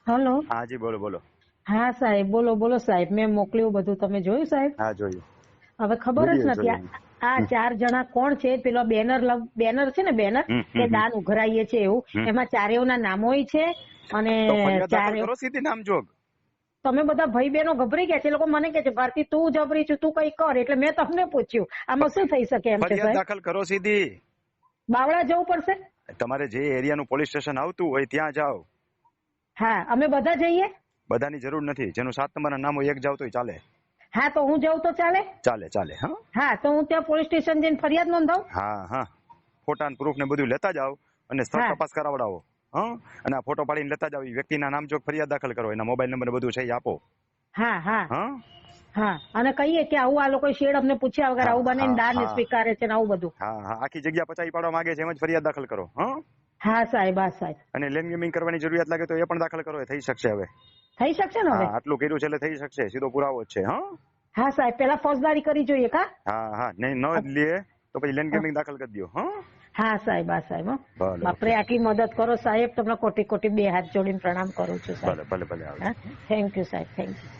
Hello. હા જી બોલો બોલો. હા સાહેબ, બોલો બોલો સાહેબ. મેં મોકલ્યું બધું, તમે જોયું સાહેબ? હા જોયું. હવે ખબર જ વિડીયો નથી જોયો. આ 4 જણા કોણ છે. પેલો બેનર છે ને, બેનર કે દાન ઉઘરાઈએ છે એવું, એમાં ચારેયના નામોય છે. અને તો ફરિયાદ દાખલ ચારે કરો સીધી નામજોગ. તમે બધા ભાઈ બહેનો ગભરી ગયા છે. એ લોકો મને કહે છે ભારતી તું જબરી છું, તું કઈ કર. એટલે મેં તમને પૂછ્યું આમાં શું થઈ શકે એમ છે ફરિયાદ સાહેબ? દાખલ કરો સીધી. બાવળા જવું પડશે? તમારે જે એરિયાનું પોલીસ સ્ટેશન આવતું હોય ત્યાં જાઓ. હા, અમે બધા જઈએ. બધાની જરૂર નથી, જેનું 7 નંબરના નામ હોય એક જાવ તોય ચાલે. હા, તો હું જાઉં તો ચાલે? ચાલે ચાલે. હા હા, તો હું ત્યાં પોલીસ સ્ટેશન જઈને ફરિયાદ નોંધાવું? હા હા, ફોટા અને પ્રૂફ ને બધું લેતા જાઓ અને સ્થળ હા. તપાસ કરાવડાવો. હા, અને આ ફોટો પાડીને લેતા જાઓ. એ વ્યક્તિના નામ જોગ ફરિયાદ દાખલ કરો, એના મોબાઈલ નંબર બધું છે એ આપો. હા હા હા હા, અને કહીએ કે આવું આ લોકો શેડ અમને પૂછ્યા વગર આવું બનાવીને દાન હા સ્વીકારે છે ને આવું બધું. હા હા, આખી જગ્યા પચાવી પાડવા માંગે છે એમ જ ફરિયાદ દાખલ કરો. હા, હા સાહેબ, હા સાહેબ. અને લેન્ડ ગેમિંગ કરવાની જરૂરિયાત લાગે તો એ પણ દાખલ કરો. એ થઈ શકશે હવે. થઈ શકશે ને હવે? હા, આટલું કર્યું છે એટલે થઈ શકશે. સીધો પુરાવો જ છે. હા હા સાહેબ, પેલા ફોજદારી કરી જોઈએ કા? હા હા, નહીં ન લે તો પછી લેન્ડ ગેમિંગ દાખલ કરી દો. હા હા સાહેબ, હા સાહેબ. ભલે, બાપરે, ઓકે. આટલી મદદ કરો સાહેબ. તમને કોટી કોટી 2 હાથ જોડીને પ્રણામ કરું છું સાહેબ. ભલે ભલે ભલે, આવજો. હા, થેન્ક યુ સાહેબ, થેન્ક યુ.